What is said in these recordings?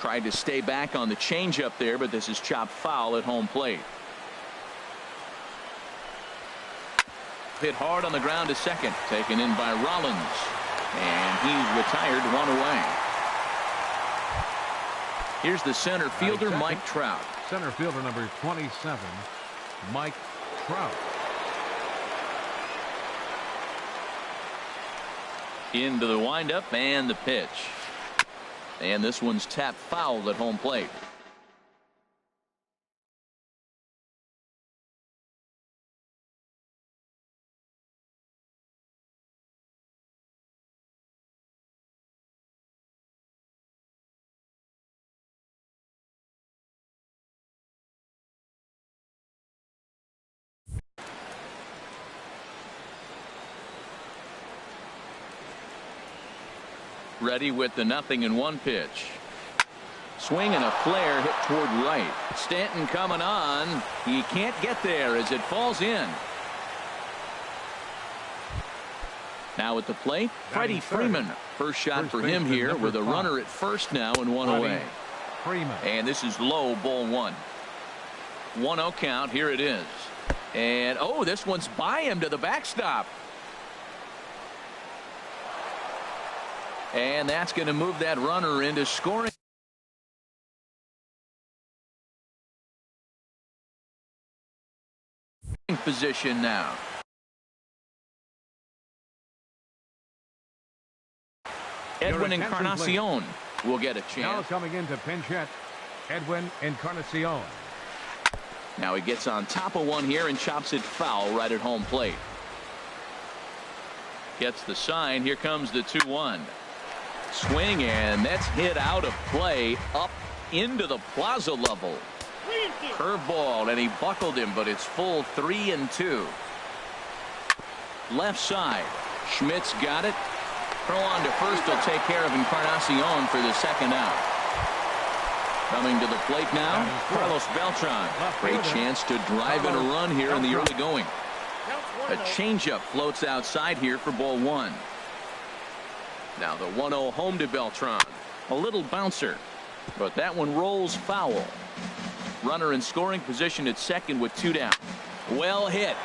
Tried to stay back on the changeup there, but this is chopped foul at home plate. Hit hard on the ground to second. Taken in by Rollins. And he's retired, one away. Here's the center fielder, Mike Trout. Center fielder number 27, Mike Trout. Into the windup and the pitch. And this one's tapped foul at home plate. Ready with the 0-1 pitch. Swing and a flare hit toward right. Stanton coming on. He can't get there as it falls in. Now at the plate, Freddie Freeman. First shot for him here with a runner at first now and one away. And this is low, ball one. 1-0 count. Here it is. And oh, this one's by him to the backstop. And that's going to move that runner into scoring position now. Edwin Encarnacion will get a chance. Now coming into pinch hit, Edwin Encarnacion. Now he gets on top of one here and chops it foul right at home plate. Gets the sign. Here comes the 2-1. Swing, and that's hit out of play up into the plaza level. Curveball, and he buckled him, but it's full 3-2. Left side. Schmidt's got it. Throw on to first will take care of Encarnacion for the second out. Coming to the plate now, Carlos Beltran. Great chance to drive in a run here in the early going. A changeup floats outside here for ball one. Now the 1-0 home to Beltran. A little bouncer, but that one rolls foul. Runner in scoring position at second with 2 down. Well hit.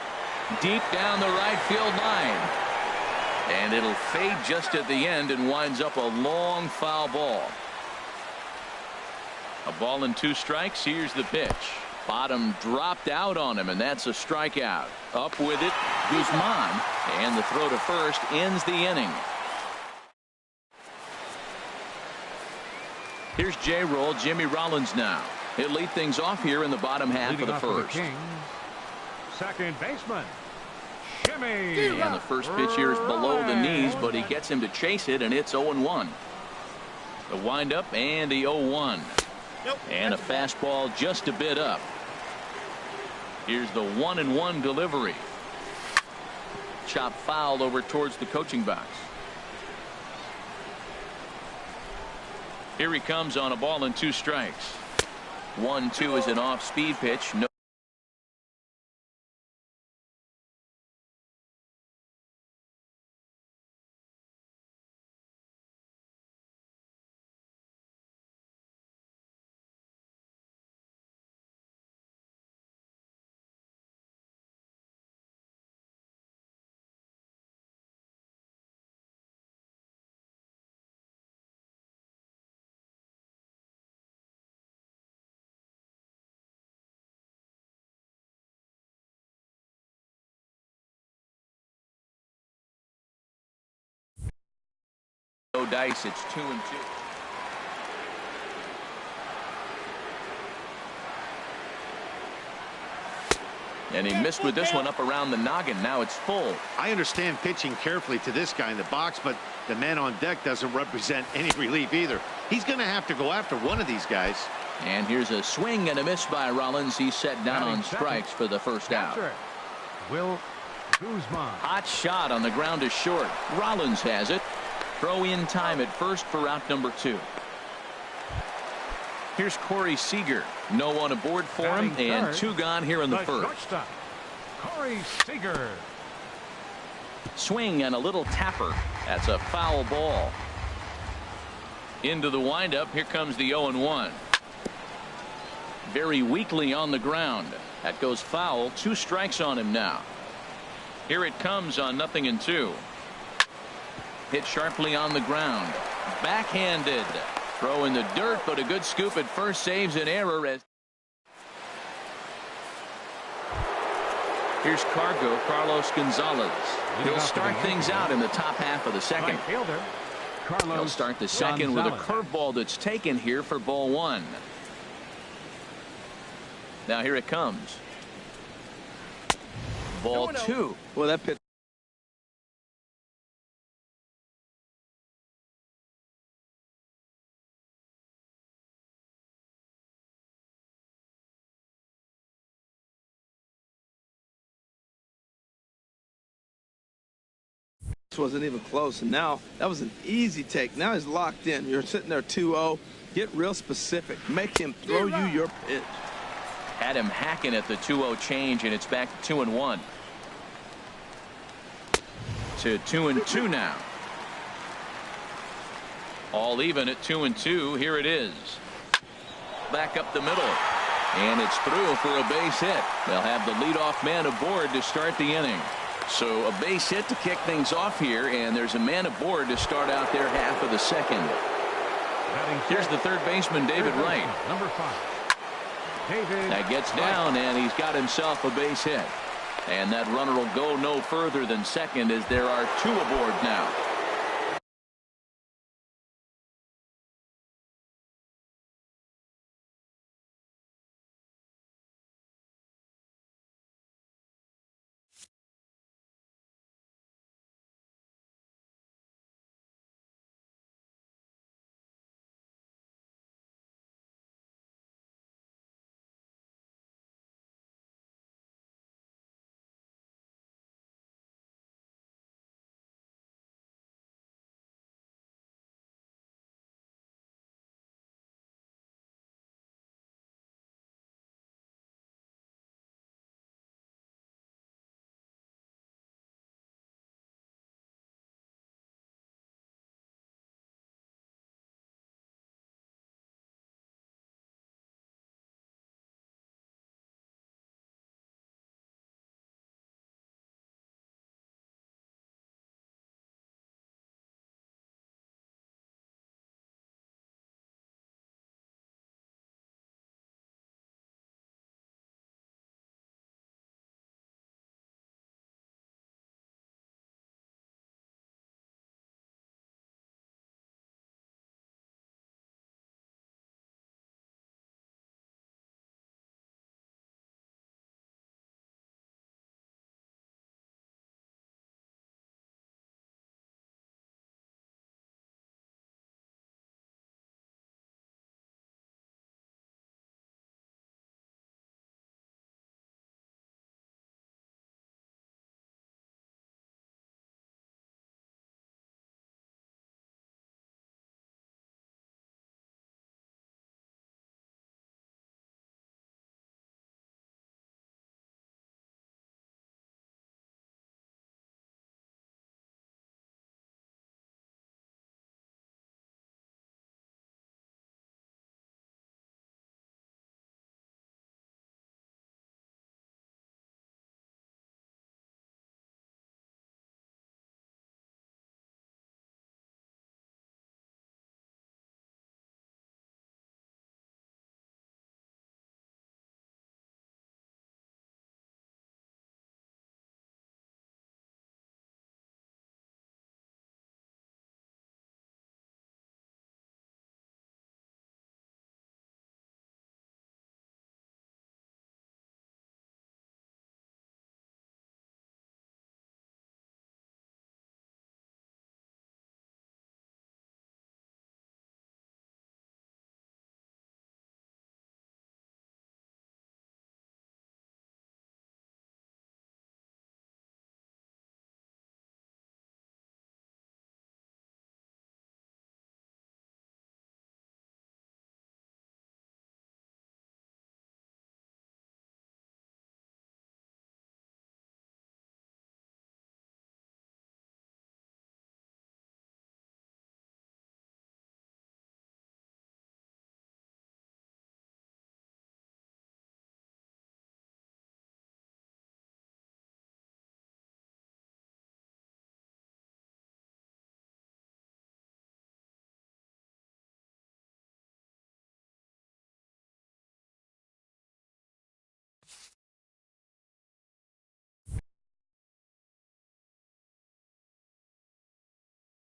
Deep down the right field line. And it'll fade just at the end and winds up a long foul ball. A ball and 2 strikes. Here's the pitch. Bottom dropped out on him, and that's a strikeout. Up with it, Guzman. And the throw to first ends the inning. Here's J-Roll, Jimmy Rollins now. He'll lead things off here in the bottom half of the first. Second baseman, Jimmy. And the first pitch here is below the knees, but he gets him to chase it, and it's 0-1. The windup and the 0-1. And a fastball just a bit up. Here's the 1-1 delivery. Chop foul over towards the coaching box. Here he comes on a ball and 2 strikes. 1-2 is an off-speed pitch. No. No dice. It's 2-2. And he missed with this one up around the noggin. Now it's full. I understand pitching carefully to this guy in the box, but the man on deck doesn't represent any relief either. He's going to have to go after one of these guys. And here's a swing and a miss by Rollins. He's set down on strikes for the first out. Will Guzman. Hot shot on the ground to short. Rollins has it. Throw in time at first for out number 2. Here's Corey Seager. No one aboard for him, and 2 gone here in the first. Corey Seager. Swing and a little tapper. That's a foul ball. Into the windup. Here comes the 0-1. Very weakly on the ground. That goes foul. 2 strikes on him now. Here it comes on 0-2. Hit sharply on the ground. Backhanded. Throw in the dirt, but a good scoop at first saves an error. As here's Carlos Gonzalez. He'll start things out in the top half of the second. He'll start the second with a curveball that's taken here for ball 1. Now here it comes. Ball 2. Well, that pitch wasn't even close, and now that was an easy take. Now he's locked in. You're sitting there 2-0. Get real specific. Make him throw you your pitch. Had him hacking at the 2-0 change, and it's back to 2-1. To 2-2 now. All even at 2-2. Here it is. Back up the middle. And it's through for a base hit. They'll have the leadoff man aboard to start the inning. So a base hit to kick things off here, and there's a man aboard to start out their half of the second. Here's the third baseman, David Wright. Number 5. David that gets down, and he's got himself a base hit. And that runner will go no further than second, as there are 2 aboard now.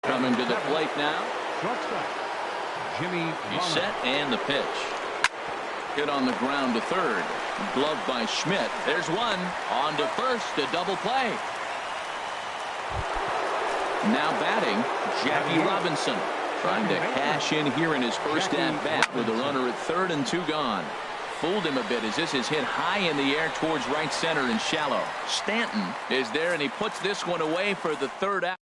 Coming to the plate now. Shortstop, Jimmy He's Mullins. set and the pitch. Hit on the ground to third. Gloved by Schmidt. There's one. On to first. A double play. Now batting, Jackie Robinson. Trying to cash in here in his first at-bat with a runner at third and 2 gone. Fooled him a bit as this is hit high in the air towards right center and shallow. Stanton is there and he puts this one away for the third out.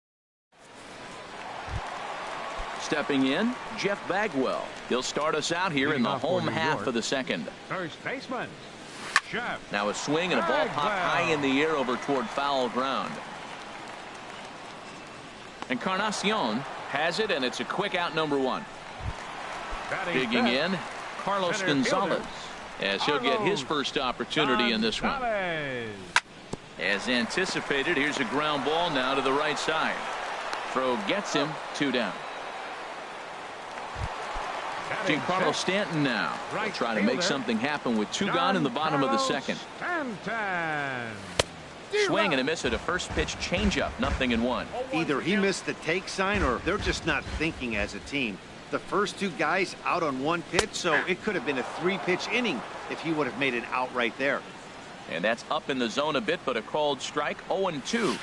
Stepping in, Jeff Bagwell. He'll start us out here in the home half of the second. First baseman, Jeff. Now a swing and a ball popped high in the air over toward foul ground. Encarnacion has it, and it's a quick out, number 1. Digging in, Carlos Gonzalez, as he'll get his first opportunity in this one. As anticipated, here's a ground ball now to the right side. Throw gets him, 2 down. Giancarlo Stanton now. He'll try to make something happen with 2 gone in the bottom of the second. Swing and a miss at a first pitch changeup. 0-1. Either he missed the take sign or they're just not thinking as a team. The first 2 guys out on 1 pitch, so it could have been a 3-pitch inning if he would have made it out right there. And that's up in the zone a bit, but a called strike. 0-2.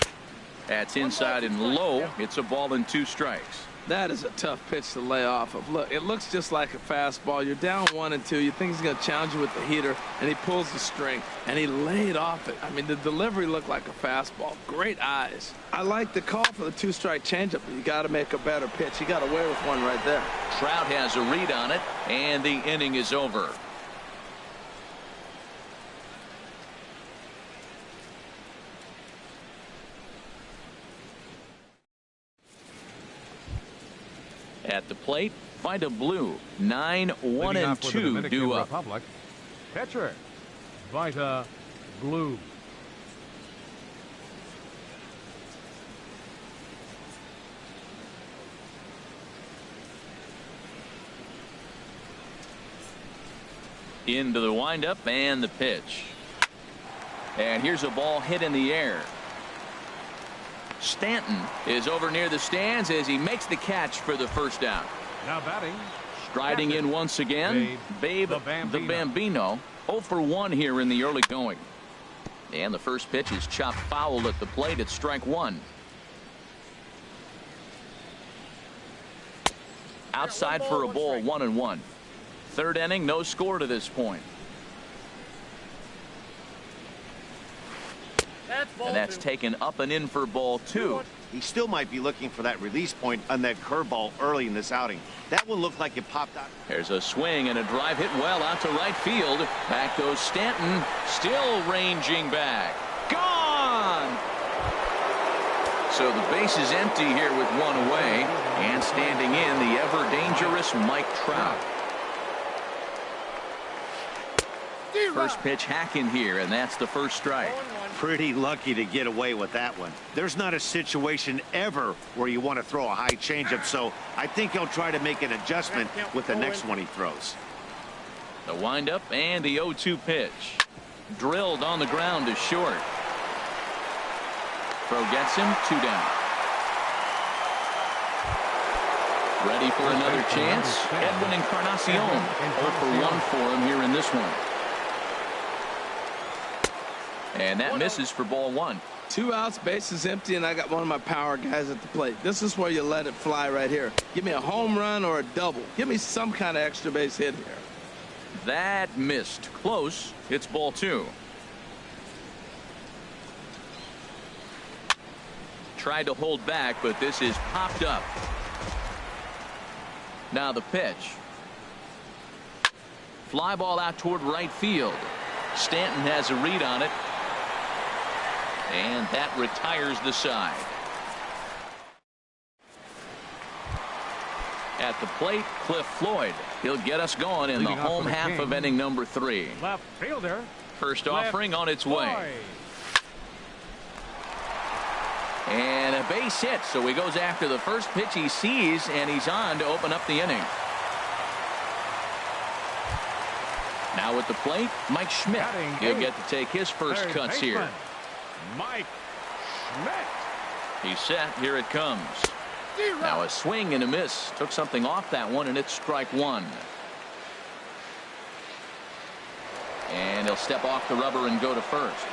That's inside and low. It's a ball and 2 strikes. That is a tough pitch to lay off of. Look, it looks just like a fastball. You're down 1 and 2. You think he's going to challenge you with the heater, and he pulls the string, and he laid off it. I mean, the delivery looked like a fastball. Great eyes. I like the call for the 2-strike changeup, but you got to make a better pitch. He got away with one right there. Trout has a read on it, and the inning is over. At the plate, find a blue. 9-1-2 due up. Republic. Pitcher, Vita Blue. Into the windup and the pitch. And here's a ball hit in the air. Stanton is over near the stands as he makes the catch for the first out. Now batting. Striding in once again, Babe the Bambino. 0 for 1 here in the early going. And the first pitch is chopped foul at the plate. It's strike 1. Outside for a ball, 1-1. Third inning, no score to this point. And that's taken up and in for ball 2. He still might be looking for that release point on that curveball early in this outing. That one looked like it popped out. There's a swing and a drive hit well out to right field. Back goes Stanton, still ranging back. Gone! So the base is empty here with 1 away, and standing in the ever dangerous Mike Trout. First pitch hacking here, and that's the first strike. Pretty lucky to get away with that one. There's not a situation ever where you want to throw a high changeup, so I think he'll try to make an adjustment with the next one he throws. The windup and the 0-2 pitch. Drilled on the ground to short. Throw gets him, 2 down. Ready for another chance. Edwin Encarnacion. 0 for 1 for him here in this one. And that misses for ball 1. 2 outs, bases empty, and I got one of my power guys at the plate. This is where you let it fly right here. Give me a home run or a double. Give me some kind of extra base hit here. That missed. Close. It's ball 2. Tried to hold back, but this is popped up. Now the pitch. Fly ball out toward right field. Stanton has a read on it. And that retires the side. At the plate, Cliff Floyd. He'll get us going in the home half of inning number 3. Left fielder. First offering on its way. And a base hit, so he goes after the first pitch he sees, and he's on to open up the inning. Now at the plate, Mike Schmidt. He'll get to take his first cuts here. Mike Schmidt. He's set. Here it comes. Now a swing and a miss. Took something off that one, and it's strike one. And he'll step off the rubber and go to first.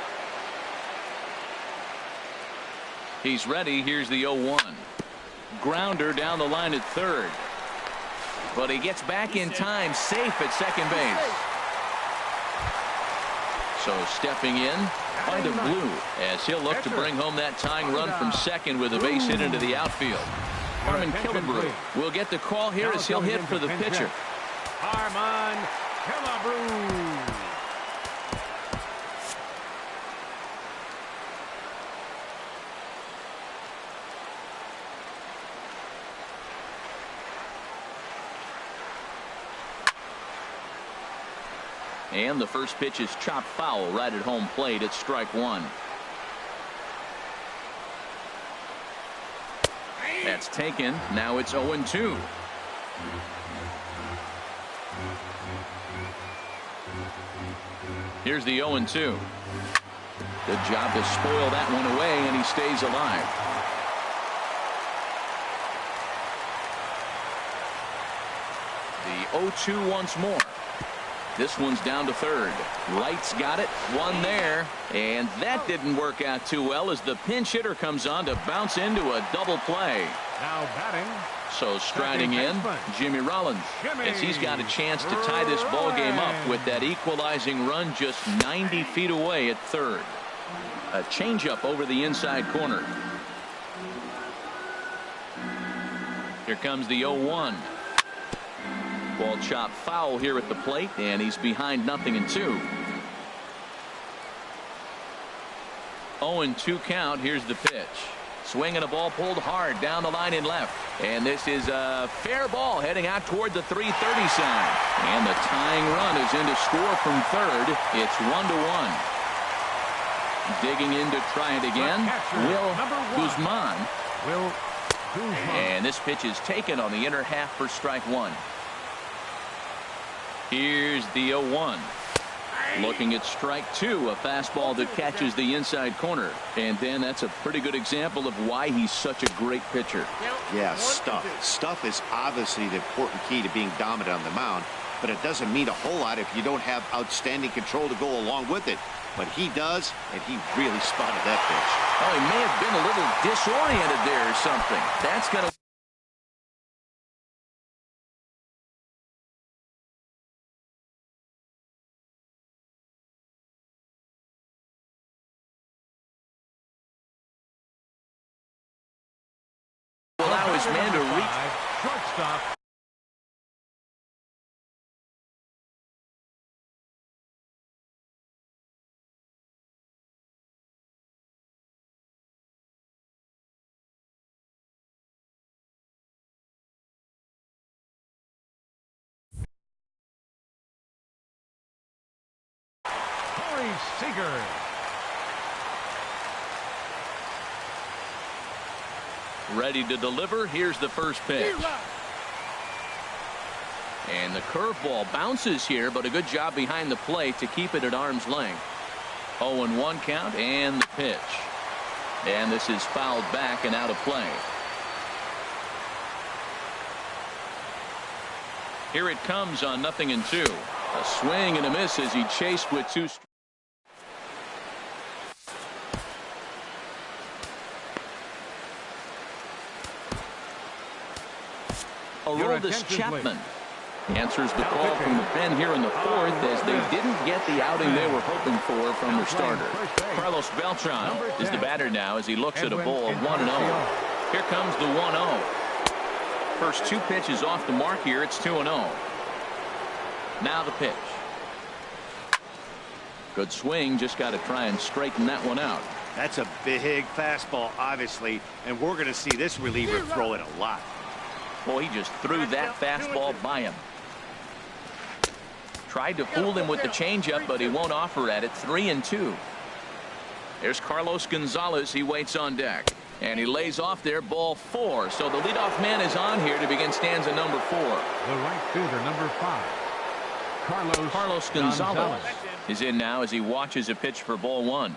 He's ready. Here's the 0-1. Grounder down the line at third. But he gets back in time, safe at second base. So stepping in, find a blue, as he'll look to bring home that tying run from second with a base hit into the outfield. Harmon Killebrew will get the call here as he'll hit for the pitcher. Harmon Killebrew. And the first pitch is chopped foul right at home plate. It's strike one. That's taken. Now it's 0-2. Here's the 0-2. Good job to spoil that one away, and he stays alive. The 0-2 once more. This one's down to third. Wright's got it. One there. And that didn't work out too well as the pinch hitter comes on to bounce into a double play. Now batting. So striding in, Jimmy Rollins, as he's got a chance to tie this ball game up with that equalizing run just 90 feet away at third. A changeup over the inside corner. Here comes the 0-1. Ball chopped foul here at the plate, and he's behind 0-2. 0-2 count. Here's the pitch. Swing and a ball pulled hard down the line in left. And this is a fair ball heading out toward the 330 sign. And the tying run is in to score from third. It's 1-1. Digging in to try it again. Will Guzman. And this pitch is taken on the inner half for strike one. Here's the 0-1. Looking at strike two, a fastball that catches the inside corner. And then that's a pretty good example of why he's such a great pitcher. Yeah, stuff. Stuff is obviously the important key to being dominant on the mound, but it doesn't mean a whole lot if you don't have outstanding control to go along with it. But he does, and he really spotted that pitch. Oh, he may have been a little disoriented there or something. That's going to... allow his man to reach. Shortstop. Seager. Ready to deliver. Here's the first pitch. And the curveball bounces here, but a good job behind the plate to keep it at arm's length. 0-1 count and the pitch. And this is fouled back and out of play. Here it comes on 0-2. A swing and a miss as he chased with two strikes. Aroldis Chapman answers the call from the pen here in the fourth as they didn't get the outing they were hoping for from their starter. Carlos Beltran is the batter now as he looks at a ball of 1-0. Here comes the 1-0. First two pitches off the mark here. It's 2-0. Now the pitch. Good swing. Just got to try and straighten that one out. That's a big fastball, obviously, and we're going to see this reliever throw it a lot. Boy, he just threw that fastball by him. Tried to fool him with the changeup, but he won't offer at it. 3-2. There's Carlos Gonzalez. He waits on deck. And he lays off there, ball 4. So the leadoff man is on here to begin stanza number 4. The right fielder, number 5. Carlos Gonzalez is in now as he watches a pitch for ball 1.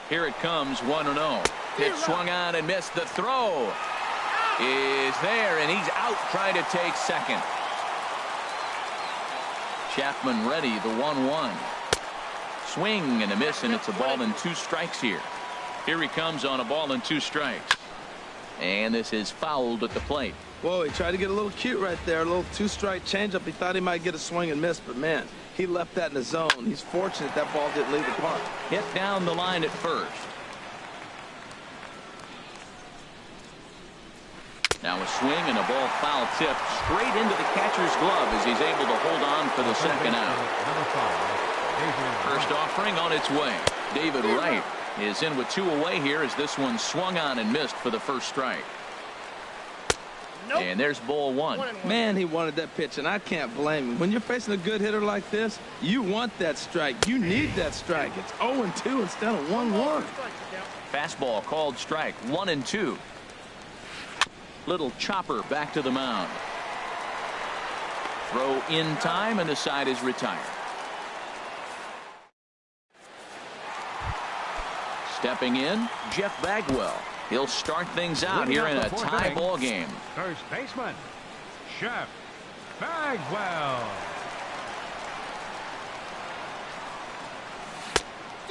Here it comes, 1-0. Pitch swung on and missed. The throw. is there, and he's out trying to take second. Chapman ready, the 1-1. Swing and a miss, and it's a ball and 2 strikes here. Here he comes on a ball and 2 strikes. And this is fouled at the plate. Whoa, he tried to get a little cute right there. A little 2-strike changeup. He thought he might get a swing and miss, but man, he left that in the zone. He's fortunate that ball didn't leave the park. Hit down the line at first. Now a swing and a ball foul tip straight into the catcher's glove as he's able to hold on for the second out. First offering on its way. David Wright is in with 2 away here as this one swung on and missed for the first strike. And there's ball 1. Man, he wanted that pitch, and I can't blame him. When you're facing a good hitter like this, you want that strike. You need that strike. It's 0-2 instead of 1-1. Fastball called strike, 1-2. Little chopper back to the mound. Throw in time, and the side is retired. Stepping in, Jeff Bagwell. He'll start things out here in a tie ball game. First baseman, Jeff Bagwell.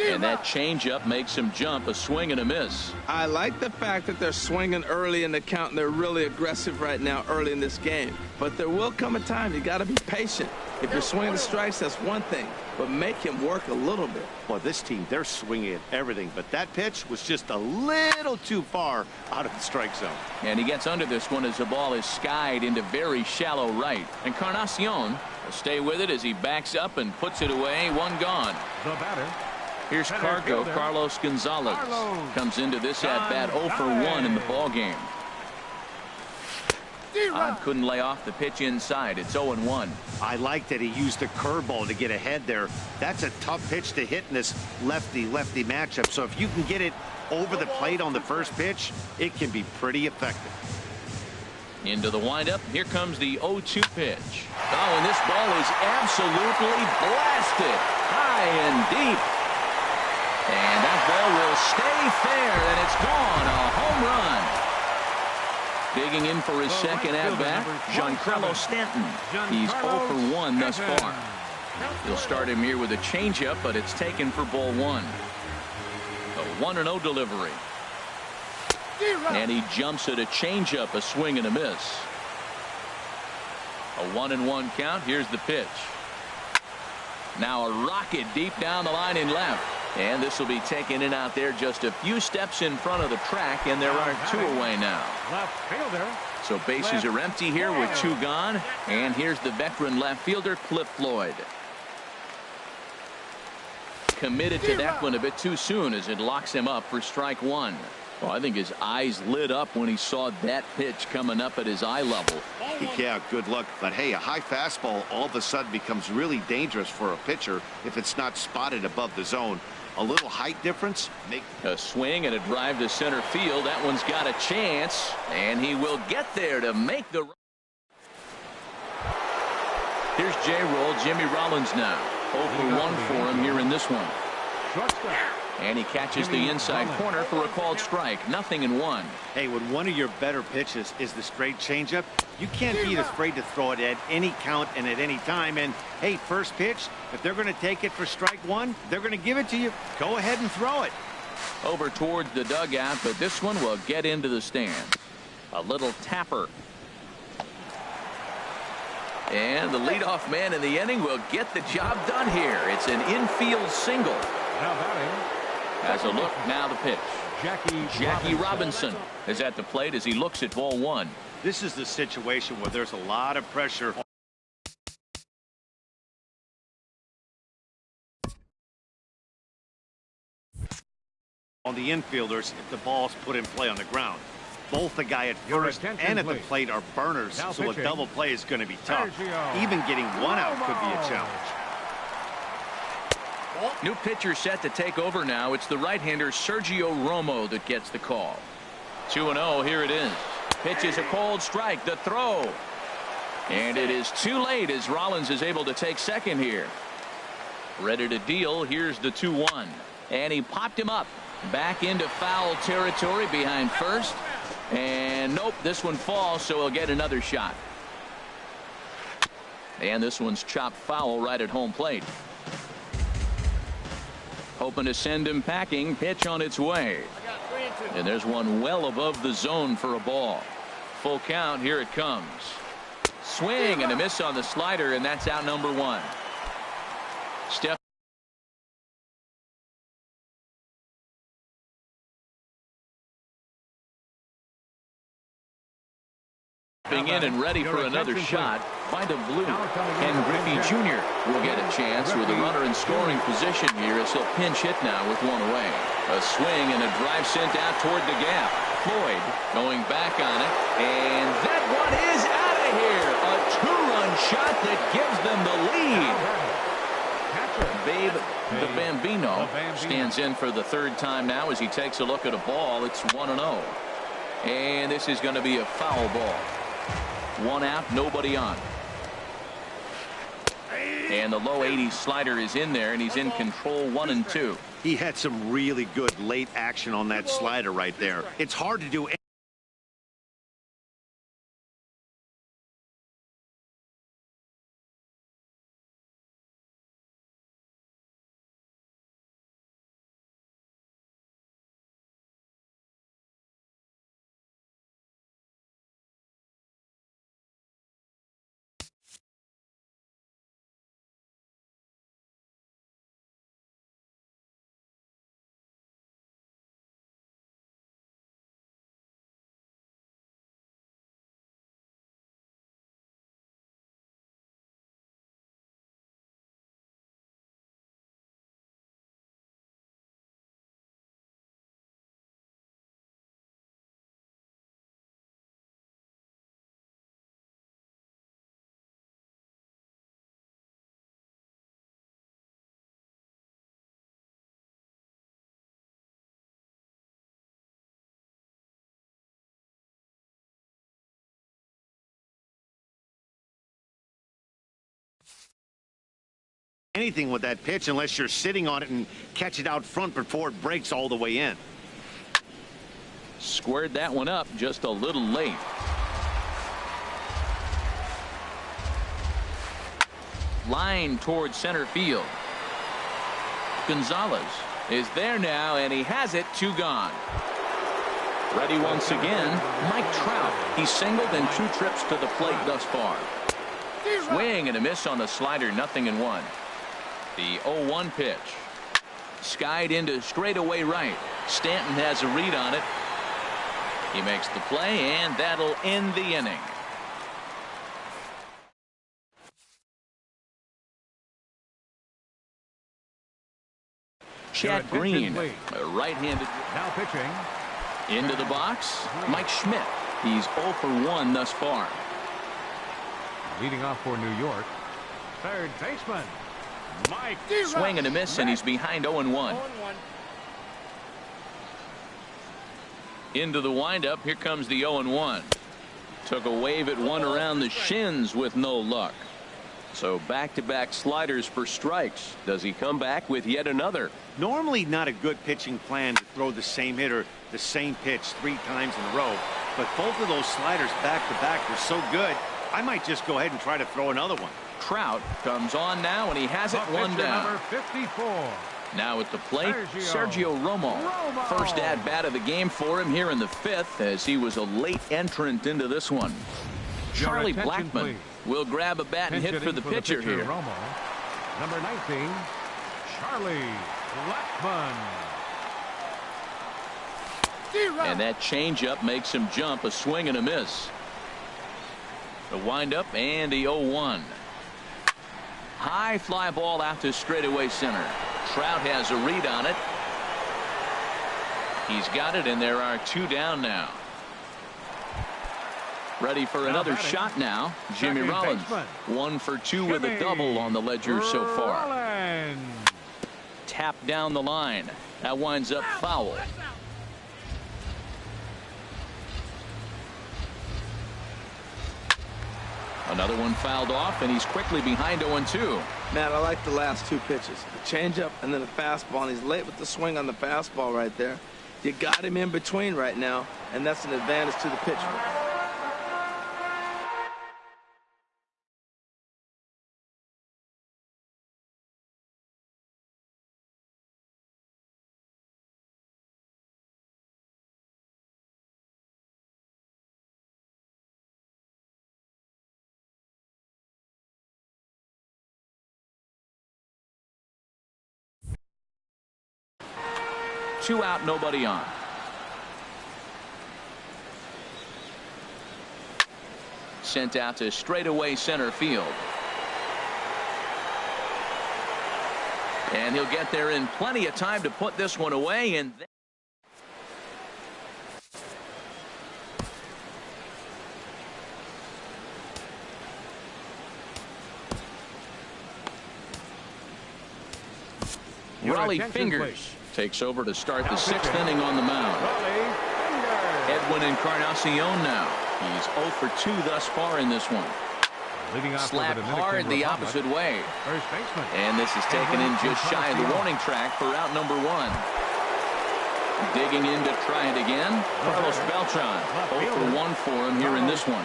And that changeup makes him jump, a swing and a miss. I like the fact that they're swinging early in the count, and they're really aggressive right now early in this game. But there will come a time you got to be patient. If you're swinging the strikes, that's one thing, but make him work a little bit. Well, this team, they're swinging at everything, but that pitch was just a little too far out of the strike zone. And he gets under this one as the ball is skied into very shallow right. Encarnacion will stay with it as he backs up and puts it away. 1 gone. The batter. Here's Cargo. Carlos Gonzalez comes into this at-bat 0 for 1 in the ball game. Odd couldn't lay off the pitch inside. It's 0-1. I like that he used the curveball to get ahead there. That's a tough pitch to hit in this lefty-lefty matchup. So if you can get it over the plate on the first pitch, it can be pretty effective. Into the windup. Here comes the 0-2 pitch. Oh, and this ball is absolutely blasted high and deep. And that ball will stay fair, and it's gone. A home run. Digging in for his second at-bat, Giancarlo Stanton. He's 0 for 1 thus far. He'll start him here with a changeup, but it's taken for ball 1. A 1-0 delivery. And he jumps at a changeup, a swing and a miss. A 1-1 count. Here's the pitch. Now a rocket deep down the line in left. And this will be taken in out there just a few steps in front of the track, and there are 2 away now. Left fielder. So bases are empty here with 2 gone. And here's the veteran left fielder, Cliff Floyd. Committed to that one a bit too soon as it locks him up for strike 1. Well, I think his eyes lit up when he saw that pitch coming up at his eye level. Yeah, good luck. But hey, a high fastball all of a sudden becomes really dangerous for a pitcher if it's not spotted above the zone. A little height difference. A swing and a drive to center field. That one's got a chance, and he will get there to make the. Here's J-Roll, Jimmy Rollins now. 0 for 1 for him here in this one. And he catches the inside corner for a called strike. 0-1. Hey, when one of your better pitches is the straight changeup, you can't be afraid to throw it at any count and at any time. And hey, first pitch, if they're going to take it for strike 1, they're going to give it to you. Go ahead and throw it. Over towards the dugout, but this one will get into the stands. A little tapper. And the leadoff man in the inning will get the job done here. It's an infield single. Now batting. As a look, now the pitch. Jackie Robinson is at the plate as he looks at ball 1. This is the situation where there's a lot of pressure on the infielders if the ball's put in play on the ground. Both the guy at first and at the plate are burners, so a double play is going to be tough. Even getting 1 out could be a challenge. New pitcher set to take over now. It's the right-hander Sergio Romo that gets the call. 2-0. Here it is. Pitch is a cold strike. The throw. And it is too late as Rollins is able to take second here. Ready to deal. Here's the 2-1. And he popped him up. Back into foul territory behind first. And nope, this one falls, so he'll get another shot. And this one's chopped foul right at home plate. Hoping to send him packing. Pitch on its way. And there's one well above the zone for a ball. Full count. Here it comes. Swing and a miss on the slider, and that's out number one. Step in and ready for another shot by the blue. Ken Griffey Jr. will get a chance with a runner in scoring position here as he'll pinch hit now with one away. A swing and a drive sent out toward the gap. Floyd going back on it, and that one is out of here. A two-run shot that gives them the lead. Babe the Bambino stands in for the third time now as he takes a look at a ball. It's 1-0. And this is going to be a foul ball. One out, nobody on. And the low 80s slider is in there, and he's in control 1-2. He had some really good late action on that slider right there. It's hard to do. Anything with that pitch unless you're sitting on it and catch it out front before it breaks all the way in. Squared that one up just a little late. Line towards center field. Gonzalez is there now, and he has it. Two gone. Ready once again, Mike Trout. He's singled in 2 trips to the plate thus far. Swing and a miss on the slider, 0-1. The 0-1 pitch. Skied into straightaway right. Stanton has a read on it. He makes the play, and that'll end the inning. Chad Green, a right-handed. Now pitching. Into the box, Mike Schmidt. He's 0 for 1 thus far. Leading off for New York, third baseman, Mike. Swing and a miss, and he's behind 0-1. Into the windup. Here comes the 0-1. Took a wave at one around the shins with no luck. So back-to-back sliders for strikes. Does he come back with yet another? Normally not a good pitching plan to throw the same hitter the same pitch 3 times in a row, but both of those sliders back-to-back were so good, I might just go ahead and try to throw another one. Trout comes on now, and he has it one down. Number 54. Now at the plate, Sergio Romo. First at-bat of the game for him here in the 5th, as he was a late entrant into this one. Charlie Blackmon will grab a bat and hit for the pitcher here. Romo. Number 19, Charlie Blackmon. And that changeup makes him jump. A swing and a miss. The windup and the 0-1. High fly ball out to straightaway center. Trout has a read on it. He's got it, and there are 2 down now. Ready for another shot now. Jimmy Rollins. 1 for 2 with a double on the ledger so far. Tap down the line. That winds up foul. Another one fouled off, and he's quickly behind 0-2. Man, I like the last 2 pitches. The changeup and then the fastball, and he's late with the swing on the fastball right there. You got him in between right now, and that's an advantage to the pitcher. 2 out, nobody on. Sent out to straightaway center field. And he'll get there in plenty of time to put this one away. And Raleigh Fingers takes over to start the 6th inning on the mound. Edwin Encarnacion now. He's 0 for 2 thus far in this one. Slap hard the opposite way. And this is taken in just shy of the warning track for out number 1. Digging in to try it again. Carlos Beltran. 0 for 1 for him here in this one.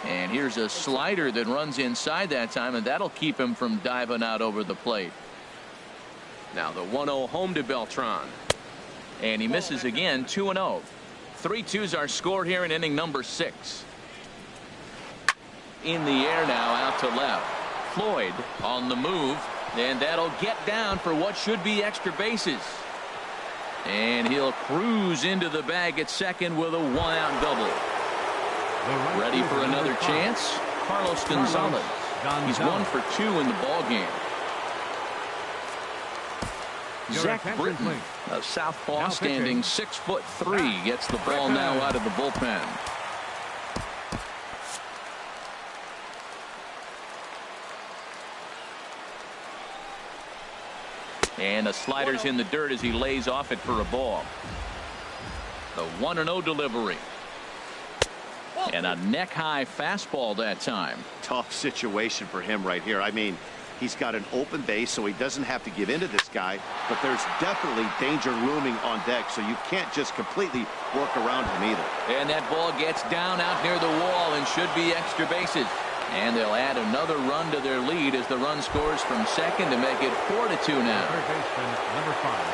And here's a slider that runs inside that time, and that'll keep him from diving out over the plate. Now the 1-0 home to Beltran. And he misses again, 2-0. 3-2's our score here in inning number 6. In the air now, out to left. Floyd on the move, and that'll get down for what should be extra bases. And he'll cruise into the bag at second with a 1-out double. Ready for another chance? Carlos Gonzalez. He's 1 for 2 in the ball game. Zach Britton, a southpaw standing 6'3", gets the ball now out of the bullpen. And the slider's in the dirt as he lays off it for a ball. The 1-0 delivery. And a neck-high fastball that time. Tough situation for him right here. I mean, he's got an open base, so he doesn't have to give in to this guy, but there's definitely danger looming on deck, so you can't just completely work around him either. And that ball gets down out near the wall and should be extra bases. And they'll add another run to their lead as the run scores from second to make it 4-2 now.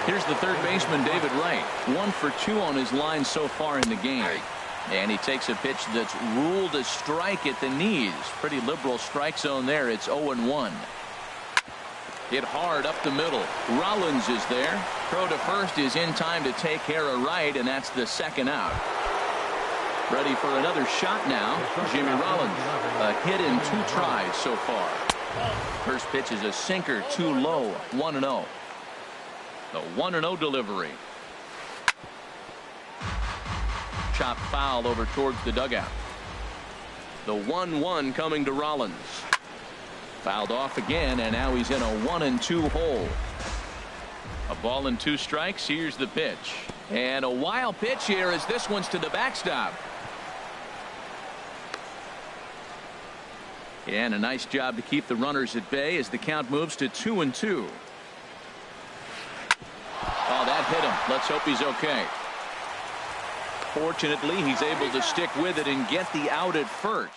Here's the third baseman, David Wright. 1 for 2 on his line so far in the game. And he takes a pitch that's ruled a strike at the knees. Pretty liberal strike zone there. It's 0-1. Hit hard up the middle. Rollins is there. Throw to first is in time to take care of Wright, and that's the 2nd out. Ready for another shot now. Jimmy Rollins. A hit in 2 tries so far. First pitch is a sinker, too low. 1-0. The 1-0 delivery. Chopped foul over towards the dugout. The 1-1 coming to Rollins. Fouled off again, and now he's in a 1-2 hole. A ball and 2 strikes. Here's the pitch. And a wild pitch here as this one's to the backstop. And a nice job to keep the runners at bay as the count moves to 2-2. Oh, that hit him. Let's hope he's okay. Fortunately, he's able to stick with it and get the out at first.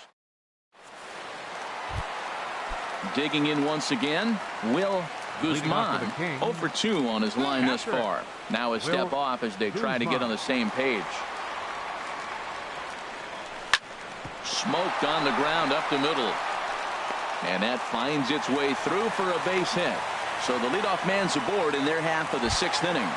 Digging in once again, Will Guzman. 0 for 2 on his line thus far. Now a step off as they try to get on the same page. Smoked on the ground up the middle. And that finds its way through for a base hit. So the leadoff man's aboard in their half of the 6th inning.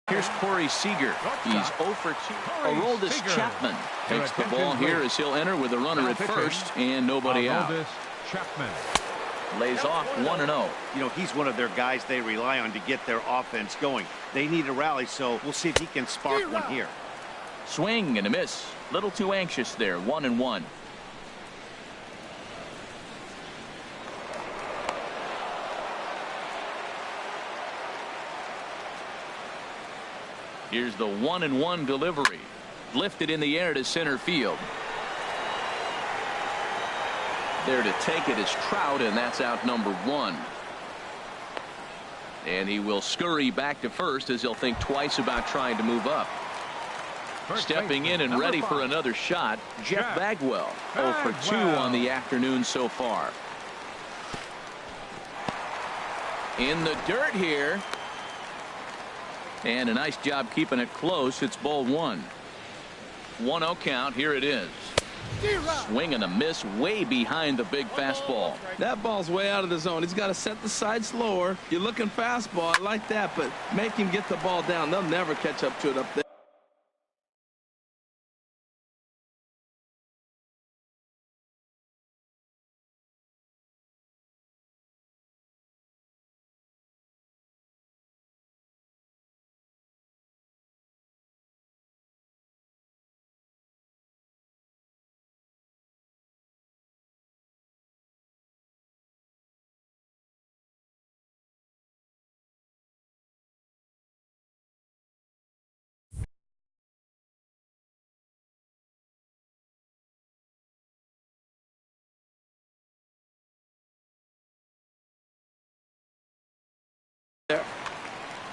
Here's Corey Seager. He's 0 for 2. Aroldis Chapman takes the ball here as he'll enter with a runner at first and nobody out. Lays off 1-0. You know, he's one of their guys they rely on to get their offense going. They need a rally, so we'll see if he can spark one here. Swing and a miss. Little too anxious there. 1-1. Here's the 1-1 delivery. Lifted in the air to center field. There to take it is Trout, and that's out number 1. And he will scurry back to first as he'll think twice about trying to move up. Stepping in and ready for another shot, Jeff Bagwell. 0 for 2 on the afternoon so far. In the dirt here. And a nice job keeping it close. It's ball 1. 1-0 count. Here it is. Swing and a miss way behind the big fastball. That ball's way out of the zone. He's got to set the side slower. You're looking fastball. I like that, but make him get the ball down. They'll never catch up to it up there.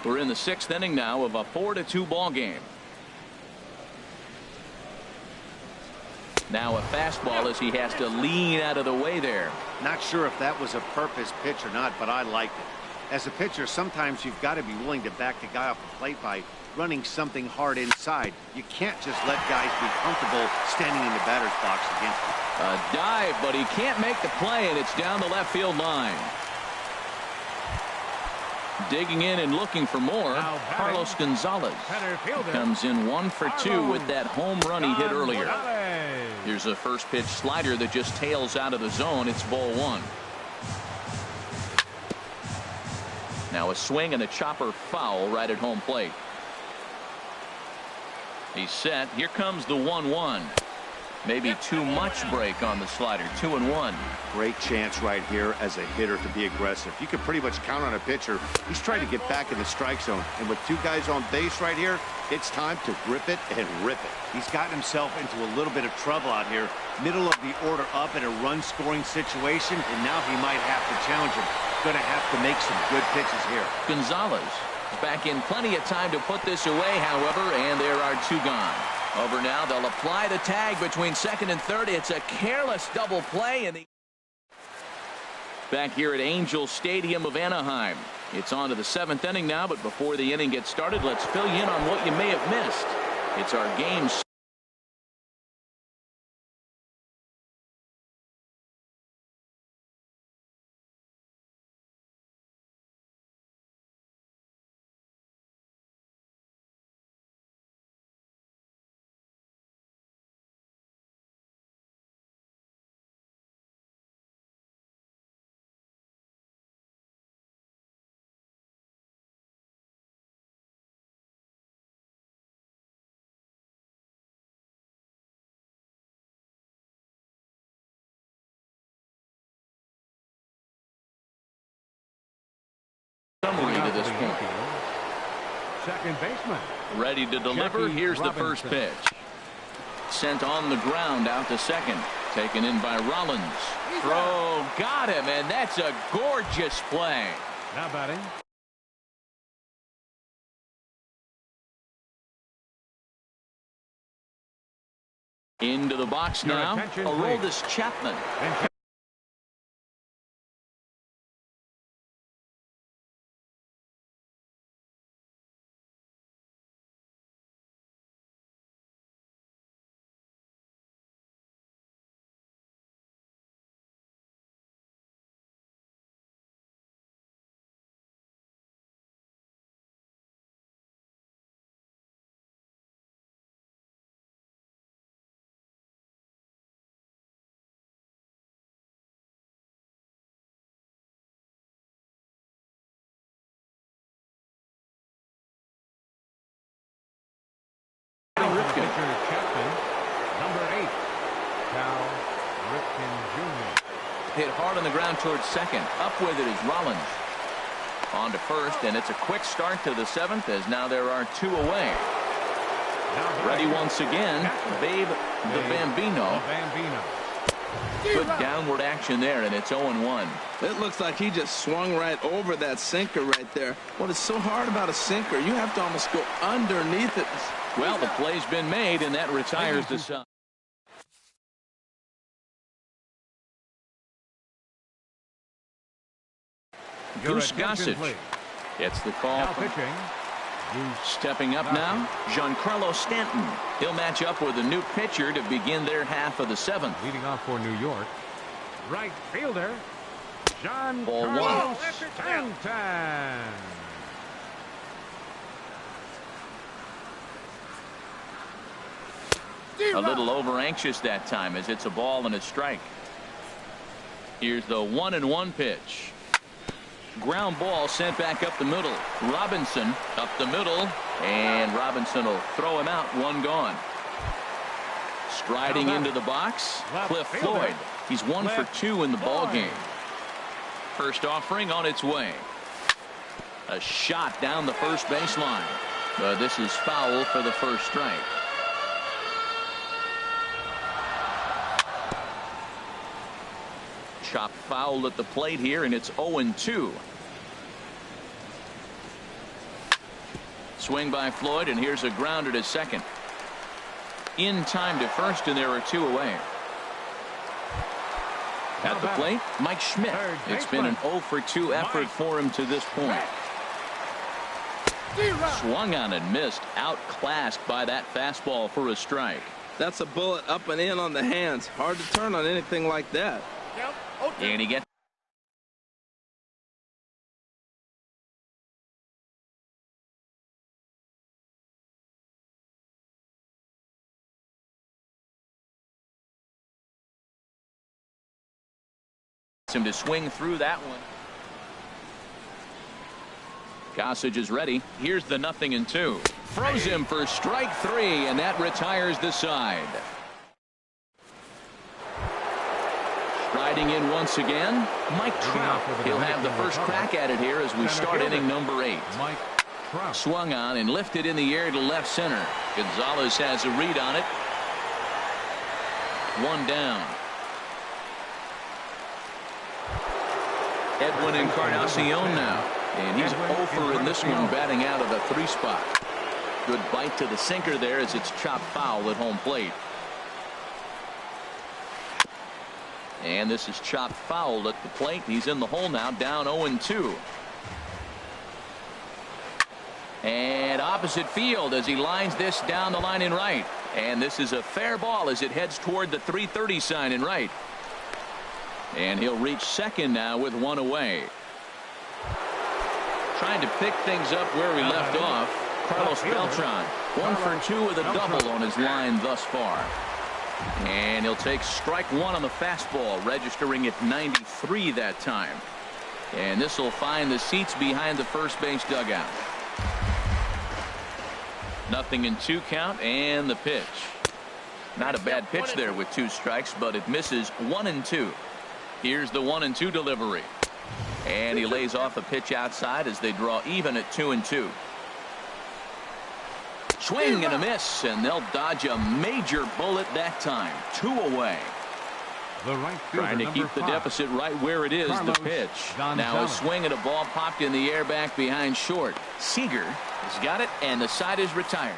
We're in the 6th inning now of a 4-2 ball game. Now a fastball as he has to lean out of the way there. Not sure if that was a purpose pitch or not, but I liked it. As a pitcher, sometimes you've got to be willing to back the guy off the plate by running something hard inside. You can't just let guys be comfortable standing in the batter's box against you. A dive, but he can't make the play, and it's down the left field line. Digging in and looking for more, Carlos Gonzalez comes in 1 for 2 with that home run he hit earlier. Here's a first pitch slider that just tails out of the zone. It's ball 1. Now a swing and a chopper foul right at home plate. He's set. Here comes the 1-1. Maybe too much break on the slider. 2-1. Great chance right here as a hitter to be aggressive. You can pretty much count on a pitcher. He's trying to get back in the strike zone. And with 2 guys on base right here, it's time to grip it and rip it. He's gotten himself into a little bit of trouble out here. Middle of the order up in a run-scoring situation, and now he might have to challenge him. Going to have to make some good pitches here. Gonzalez is back in plenty of time to put this away, however, and there are 2 gone. Over now, they'll apply the tag between 2nd and 3rd. It's a careless double play. Back here at Angel Stadium of Anaheim. It's on to the 7th inning now, but before the inning gets started, let's fill you in on what you may have missed. It's our game summary to this point. Second baseman. Ready to deliver. Here's the first pitch. Sent on the ground out to second. Taken in by Rollins. Throw got him, and that's a gorgeous play. Now batting. Into the box now. Aroldis Chapman. Number 8, Cal Ripken Jr. Hit hard on the ground towards second. Up with it is Rollins. On to first, and it's a quick start to the 7th as now there are 2 away. Ready once again, Babe the Bambino. Good downward action there, and it's 0-1. It looks like he just swung right over that sinker right there. What is so hard about a sinker? You have to almost go underneath it. Well, the play's been made, and that retires the side. Goose Gossage gets the call. Now pitching. Stepping up now, Giancarlo Stanton. He'll match up with a new pitcher to begin their half of the seventh. Leading off for New York. Right fielder. Ball one. Stanton. A little over anxious that time as it's a ball and a strike. Here's the 1-1 pitch. Ground ball sent back up the middle. Robinson up the middle, and Robinson will throw him out. One gone. Striding into the box, Cliff Floyd. He's 1 for 2 in the ball game. First offering on its way. A shot down the first baseline. But this is foul for the first strike. Chop foul at the plate here, and it's 0-2. Swing by Floyd, and here's a grounder to second. In time to first, and there are 2 away. At the plate, Mike Schmidt. It's been an 0 for 2 effort for him to this point. Swung on and missed, outclassed by that fastball for a strike. That's a bullet up and in on the hands. Hard to turn on anything like that. And he gets him to swing through that one. Gossage is ready. Here's the 0-2. Throws him for strike 3, and that retires the side. Riding in once again, Mike Trout. He'll have the first crack at it here as we start inning number 8. Mike Trout. Swung on and lifted in the air to left center. Gonzalez has a read on it. 1 down. Edwin Encarnacion now. And he's 0 for in this one, batting out of the 3 spot. Good bite to the sinker there as it's chopped foul at home plate. And this is chopped foul at the plate. He's in the hole now, down 0-2. And opposite field as he lines this down the line in right. And this is a fair ball as it heads toward the 330 sign in right. And he'll reach second now with 1 away. Trying to pick things up where we left off. Carlos Beltran, 1 for 2 with a double on his line thus far. And he'll take strike 1 on the fastball, registering at 93 that time. And this will find the seats behind the first base dugout. 0-2 count, and the pitch. Not a bad pitch there with 2 strikes, but it misses 1-2. Here's the 1-2 delivery. And he lays off a pitch outside as they draw even at 2-2. Swing and a miss, and they'll dodge a major bullet that time. 2 away. The right trying to keep the deficit right where it is. The pitch. Now a swing and a ball popped in the air back behind short. Seager has got it, and the side is retired.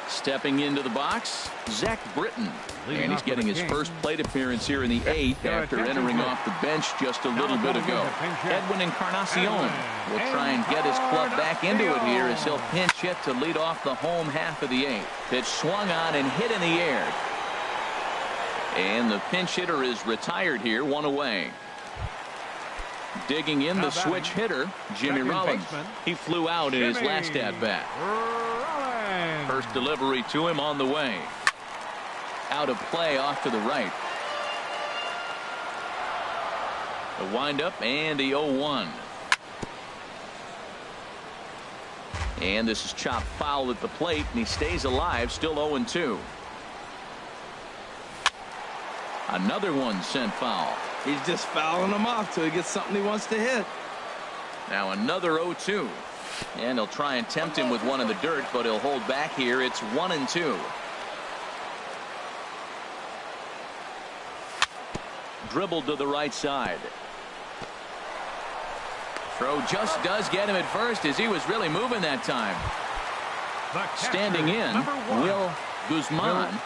Stepping into the box, Zach Britton. And he's getting his first plate appearance here in the 8th after entering off the bench just a little bit ago. Edwin Encarnacion will try and get his club back into it here as he'll pinch hit to lead off the home half of the 8th. Pitch swung on and hit in the air. And the pinch hitter is retired here, 1 away. Digging in the switch hitter, Jimmy Rollins. He flew out in his last at-bat. First delivery to him on the way. Out of play off to the right. The windup and the 0-1. And this is chopped foul at the plate, and he stays alive, still 0-2. Another one sent foul. He's just fouling them off till he gets something he wants to hit. Now another 0-2. And he'll try and tempt him with one in the dirt, but he'll hold back here. It's 1-2. dribbled to the right side. Throw just does get him at first, as he was really moving that time. Standing in, Will Guzman.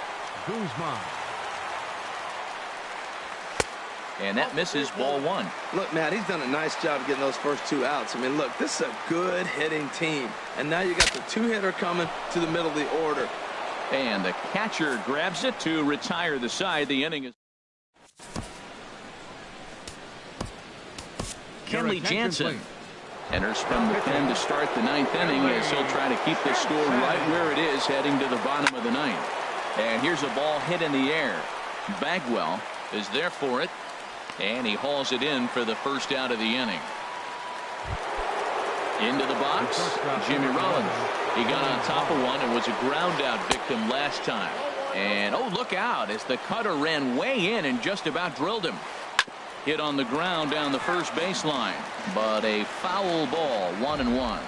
And that misses, ball one. Look, Matt, he's done a nice job getting those first 2 outs. I mean, look, this is a good hitting team. And now you got the 2-hitter coming to the middle of the order. And the catcher grabs it to retire the side. The inning is Kenley Jansen enters from the pen to start the 9th inning, as he'll try to keep the score right where it is heading to the bottom of the 9th. And here's a ball hit in the air. Bagwell is there for it, and he hauls it in for the first out of the inning. Into the box, Jimmy Rollins. He got on top of one and was a ground out victim last time. And oh, look out, as the cutter ran way in and just about drilled him. Hit on the ground down the first baseline, but a foul ball, 1-1.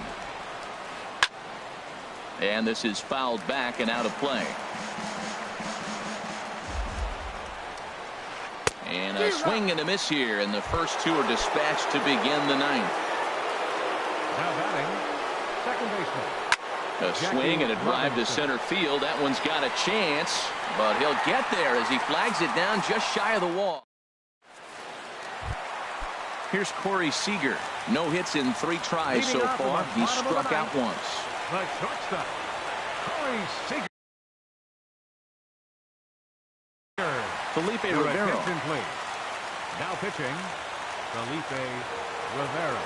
And this is fouled back and out of play. And a swing and a miss here, and the first 2 are dispatched to begin the 9th. Now batting, second baseman. A swing and a drive to center field. That one's got a chance, but he'll get there as he flags it down just shy of the wall. Here's Corey Seager. No hits in 3 tries so far. He's struck out once. The shortstop, Corey Seager. Felipe Rivero. Now pitching, Felipe Rivero.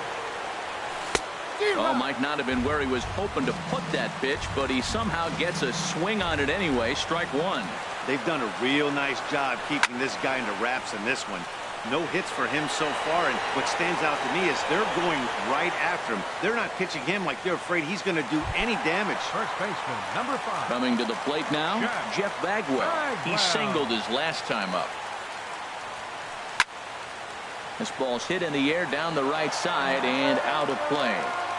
Oh, might not have been where he was hoping to put that pitch, but he somehow gets a swing on it anyway. Strike 1. They've done a real nice job keeping this guy into wraps in this one. No hits for him so far, and what stands out to me is they're going right after him. They're not pitching him like they're afraid he's going to do any damage. First baseman, number 5. Coming to the plate now, Jeff Bagwell. He singled his last time up. This ball's hit in the air down the right side and out of play.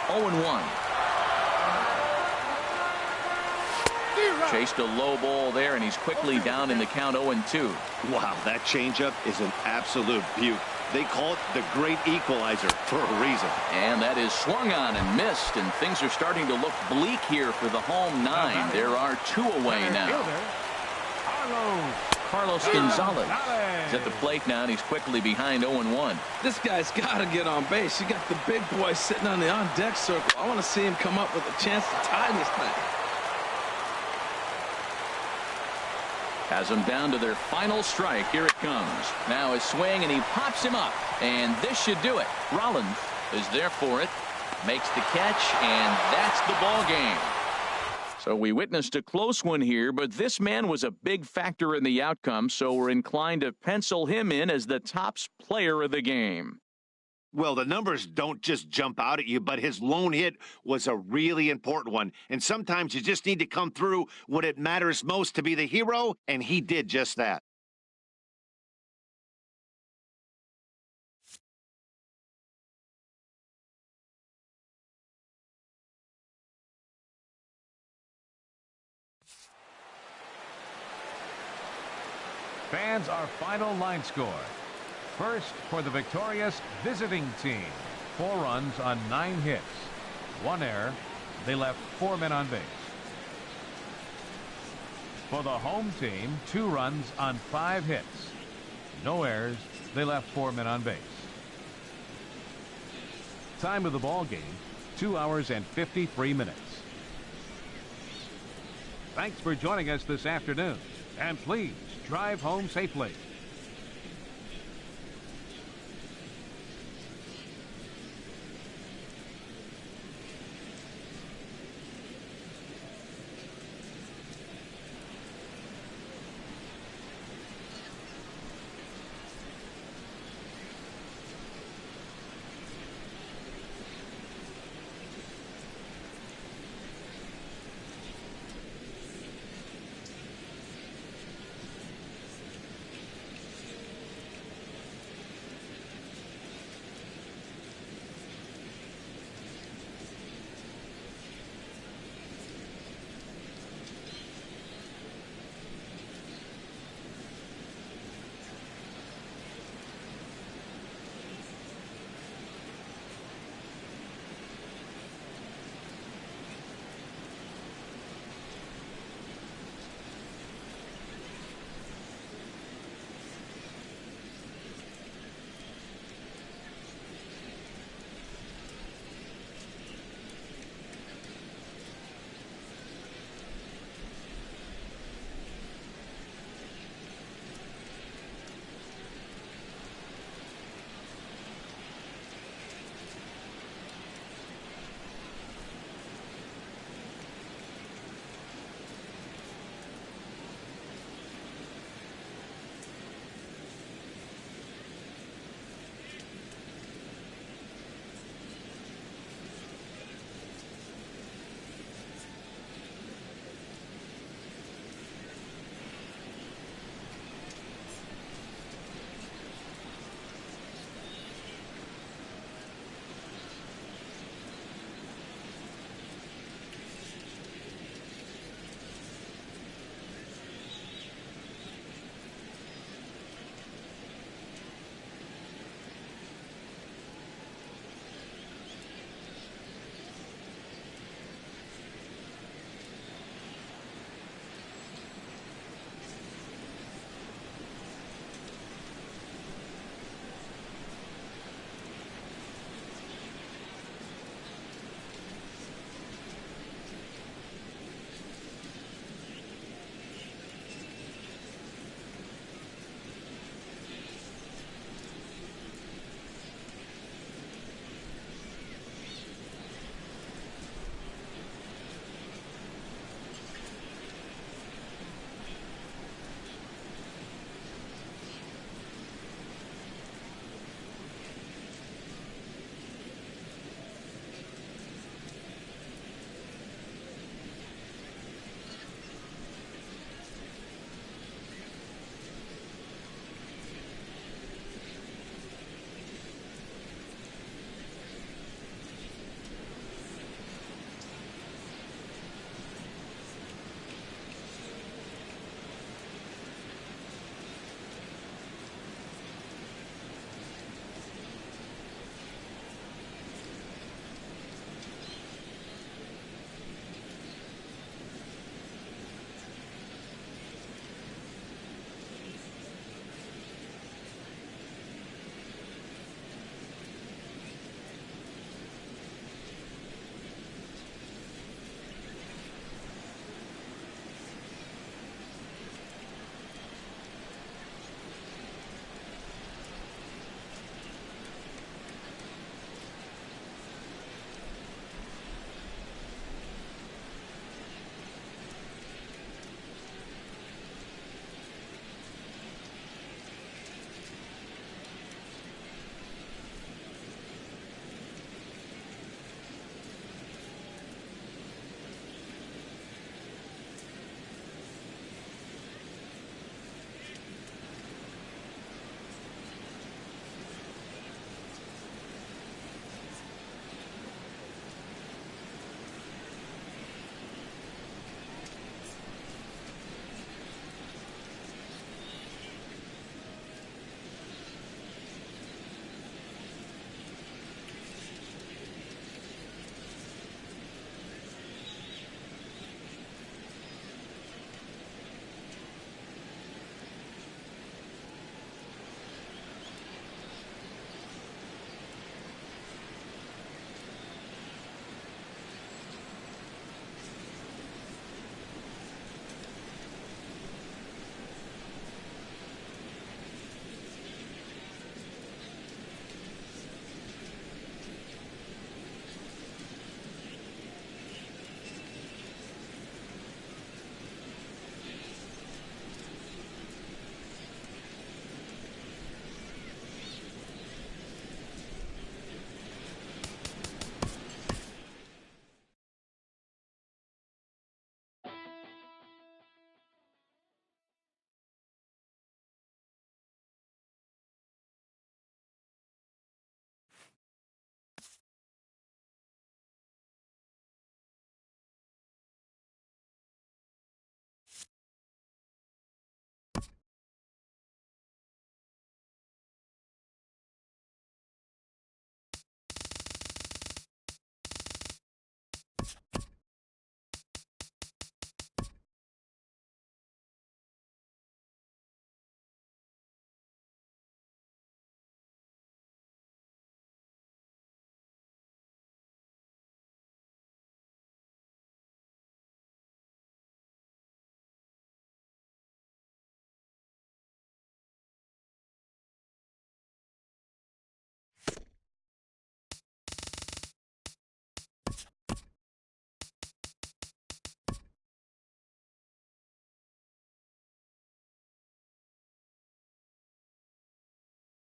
0-1. Chased a low ball there, and he's quickly down in the count. 0-2. Wow, that changeup is an absolute beaut. They call it the great equalizer for a reason. And that is swung on and missed, and things are starting to look bleak here for the home 9. There are 2 away now. Carlos Gonzalez is at the plate now, and he's quickly behind 0-1. This guy's got to get on base. You got the big boy sitting on the on-deck circle. I want to see him come up with a chance to tie this thing. Has them down to their final strike. Here it comes. Now his swing, and he pops him up. And this should do it. Rollins is there for it. Makes the catch, and that's the ball game. So we witnessed a close one here, but this man was a big factor in the outcome, so we're inclined to pencil him in as the top player of the game. Well, the numbers don't just jump out at you, but his lone hit was a really important one. And sometimes you just need to come through when it matters most to be the hero, and he did just that. Fans, our final line score. First, for the victorious visiting team, 4 runs on 9 hits, 1 error. They left 4 men on base. For the home team, 2 runs on 5 hits, no errors. They left 4 men on base. Time of the ball game, 2 hours and 53 minutes. Thanks for joining us this afternoon, and please drive home safely.